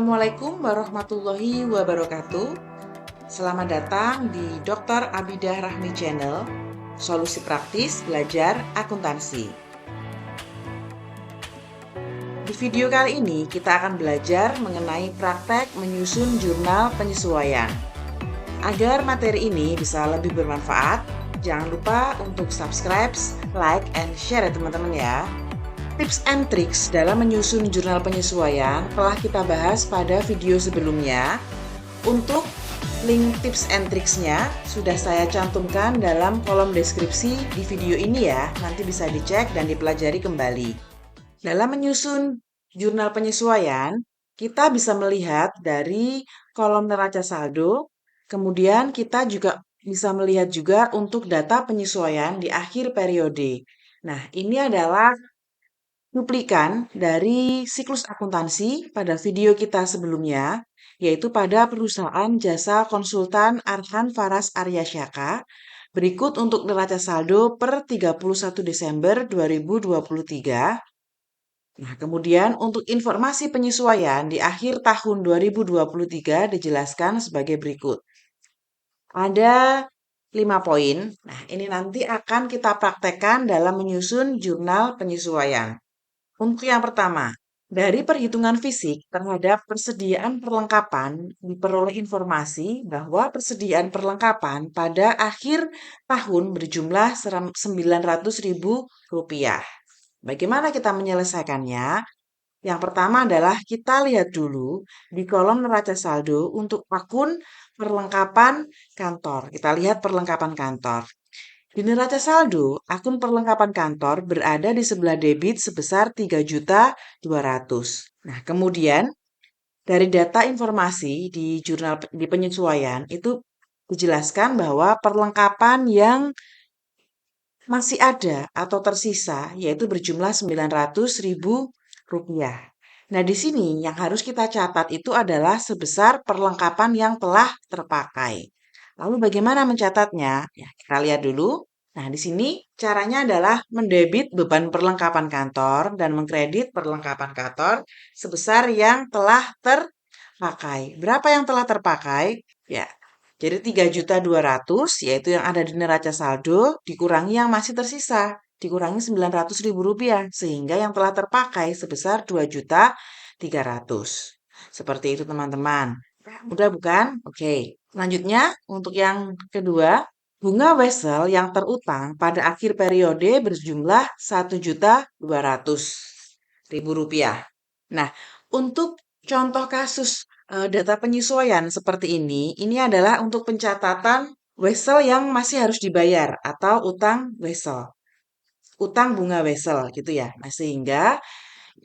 Assalamualaikum warahmatullahi wabarakatuh. Selamat datang di Dr. Abidah Rahmi Channel, solusi praktis belajar akuntansi. Di video kali ini kita akan belajar mengenai praktek menyusun jurnal penyesuaian. Agar materi ini bisa lebih bermanfaat, jangan lupa untuk subscribe, like, and share ya teman-teman ya. Tips and tricks dalam menyusun jurnal penyesuaian telah kita bahas pada video sebelumnya. Untuk link tips and tricksnya sudah saya cantumkan dalam kolom deskripsi di video ini ya. Nanti bisa dicek dan dipelajari kembali. Dalam menyusun jurnal penyesuaian, kita bisa melihat dari kolom neraca saldo, kemudian kita juga bisa melihat juga untuk data penyesuaian di akhir periode. Nah, ini adalah cuplikan dari siklus akuntansi pada video kita sebelumnya, yaitu pada perusahaan jasa konsultan Arhan Faras Aryasyaka. Berikut untuk neraca saldo per 31 Desember 2023. Nah, kemudian untuk informasi penyesuaian di akhir tahun 2023 dijelaskan sebagai berikut. Ada 5 poin. Nah, ini nanti akan kita praktekkan dalam menyusun jurnal penyesuaian. Untuk yang pertama, dari perhitungan fisik terhadap persediaan perlengkapan diperoleh informasi bahwa persediaan perlengkapan pada akhir tahun berjumlah Rp900.000. Bagaimana kita menyelesaikannya? Yang pertama adalah kita lihat dulu di kolom neraca saldo untuk akun perlengkapan kantor. Kita lihat perlengkapan kantor. Di neraca saldo, akun perlengkapan kantor berada di sebelah debit sebesar 3.200.000. Nah, kemudian dari data informasi di jurnal di penyesuaian itu dijelaskan bahwa perlengkapan yang masih ada atau tersisa yaitu berjumlah Rp900.000. Nah, di sini yang harus kita catat itu adalah sebesar perlengkapan yang telah terpakai. Lalu bagaimana mencatatnya? Ya, kita lihat dulu. Nah, di sini caranya adalah mendebit beban perlengkapan kantor dan mengkredit perlengkapan kantor sebesar yang telah terpakai. Berapa yang telah terpakai? Ya, jadi 3.200.000 yaitu yang ada di neraca saldo dikurangi yang masih tersisa. Dikurangi Rp900.000 sehingga yang telah terpakai sebesar 2.300.000. Seperti itu teman-teman. Mudah bukan? Oke. Selanjutnya untuk yang kedua, bunga wesel yang terutang pada akhir periode berjumlah Rp1.200.000. Nah, untuk contoh kasus data penyesuaian seperti ini adalah untuk pencatatan wesel yang masih harus dibayar atau utang wesel. Utang bunga wesel gitu ya. Nah, sehingga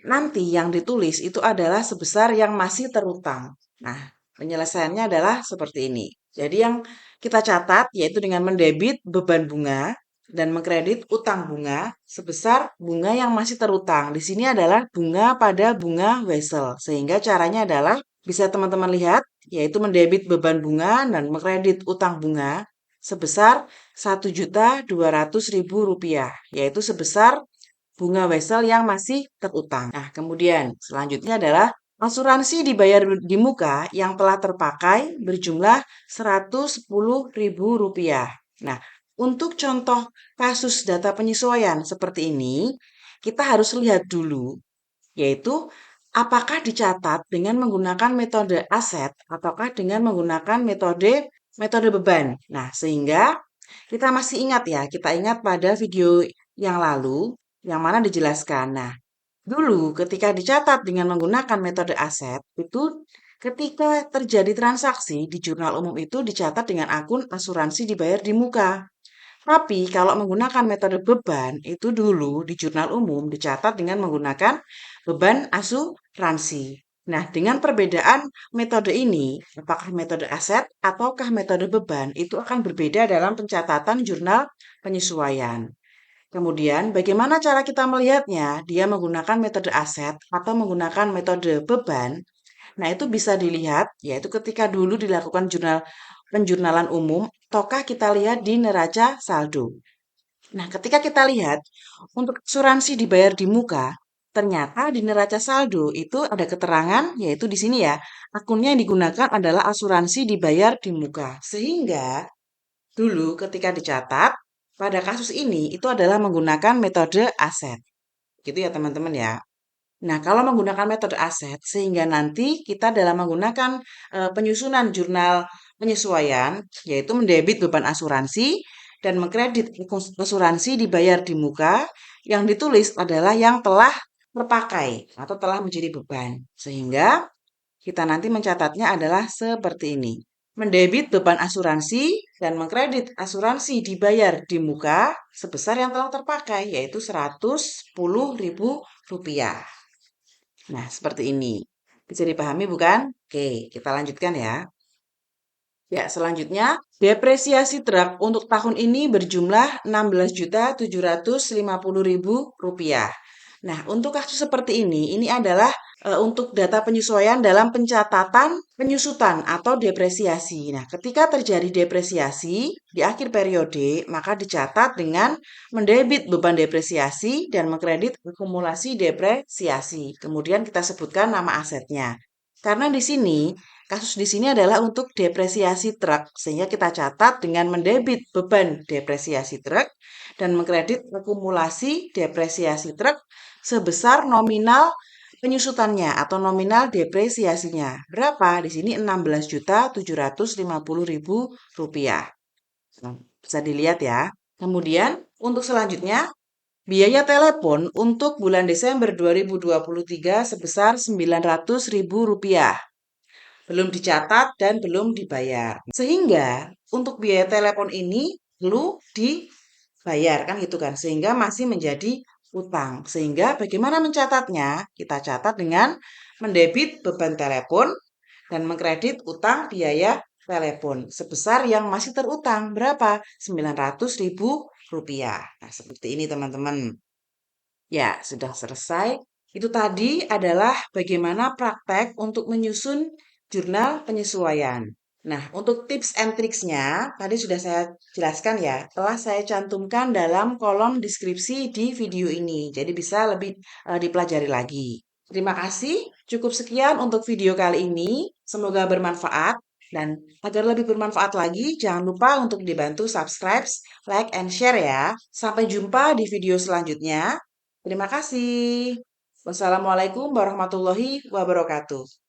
nanti yang ditulis itu adalah sebesar yang masih terutang. Nah, penyelesaiannya adalah seperti ini. Jadi yang kita catat yaitu dengan mendebit beban bunga dan mengkredit utang bunga sebesar bunga yang masih terutang. Di sini adalah bunga pada bunga wesel. Sehingga caranya adalah bisa teman-teman lihat yaitu mendebit beban bunga dan mengkredit utang bunga sebesar Rp1.200.000, yaitu sebesar bunga wesel yang masih terutang. Nah, kemudian selanjutnya adalah asuransi dibayar di muka yang telah terpakai berjumlah Rp110.000. Nah, untuk contoh kasus data penyesuaian seperti ini, kita harus lihat dulu, yaitu apakah dicatat dengan menggunakan metode aset ataukah dengan menggunakan metode beban. Nah, sehingga kita masih ingat ya, kita ingat pada video yang lalu, yang mana dijelaskan. Nah, dulu ketika dicatat dengan menggunakan metode aset, itu ketika terjadi transaksi di jurnal umum itu dicatat dengan akun asuransi dibayar di muka. Tapi kalau menggunakan metode beban, itu dulu di jurnal umum dicatat dengan menggunakan beban asuransi. Nah, dengan perbedaan metode ini, apakah metode aset ataukah metode beban, itu akan berbeda dalam pencatatan jurnal penyesuaian. Kemudian, bagaimana cara kita melihatnya? Dia menggunakan metode aset atau menggunakan metode beban. Nah, itu bisa dilihat, yaitu ketika dulu dilakukan penjurnalan umum, ataukah kita lihat di neraca saldo. Nah, ketika kita lihat, untuk asuransi dibayar di muka, Ternyata di neraca saldo itu ada keterangan, yaitu di sini ya, akunnya yang digunakan adalah asuransi dibayar di muka. Sehingga dulu ketika dicatat, pada kasus ini itu adalah menggunakan metode aset. Gitu ya teman-teman ya. Nah, kalau menggunakan metode aset, sehingga nanti kita dalam menggunakan penyusunan jurnal penyesuaian, yaitu mendebit beban asuransi dan mengkredit asuransi dibayar di muka, yang ditulis adalah yang telah terpakai atau telah menjadi beban. Sehingga kita nanti mencatatnya adalah seperti ini. Mendebit beban asuransi dan mengkredit asuransi dibayar di muka sebesar yang telah terpakai, yaitu Rp110.000. Nah, seperti ini. Bisa dipahami bukan? Oke, kita lanjutkan ya. Ya, selanjutnya, depresiasi truk untuk tahun ini berjumlah Rp16.750.000. Nah, untuk kasus seperti ini adalah untuk data penyesuaian dalam pencatatan penyusutan atau depresiasi. Nah, ketika terjadi depresiasi di akhir periode, maka dicatat dengan mendebit beban depresiasi dan mengkredit akumulasi depresiasi. Kemudian kita sebutkan nama asetnya. Karena di sini kasus di sini adalah untuk depresiasi truk, sehingga kita catat dengan mendebit beban depresiasi truk dan mengkredit akumulasi depresiasi truk sebesar nominal penyusutannya atau nominal depresiasinya. Berapa? Di sini Rp16.750.000. Nah, bisa dilihat ya. Kemudian untuk selanjutnya, biaya telepon untuk bulan Desember 2023 sebesar Rp900.000. Belum dicatat dan belum dibayar. Sehingga untuk biaya telepon ini perlu dibayar kan gitu kan. Sehingga masih menjadi utang. Sehingga bagaimana mencatatnya? Kita catat dengan mendebit beban telepon dan mengkredit utang biaya telepon sebesar yang masih terutang. Berapa? Rp900.000. Nah, seperti ini teman-teman. Ya, sudah selesai. Itu tadi adalah bagaimana praktek untuk menyusun jurnal penyesuaian. Nah, untuk tips and triksnya, tadi sudah saya jelaskan ya, telah saya cantumkan dalam kolom deskripsi di video ini. Jadi bisa lebih dipelajari lagi. Terima kasih. Cukup sekian untuk video kali ini. Semoga bermanfaat. Dan agar lebih bermanfaat lagi, jangan lupa untuk dibantu subscribe, like, and share ya. Sampai jumpa di video selanjutnya. Terima kasih. Wassalamualaikum warahmatullahi wabarakatuh.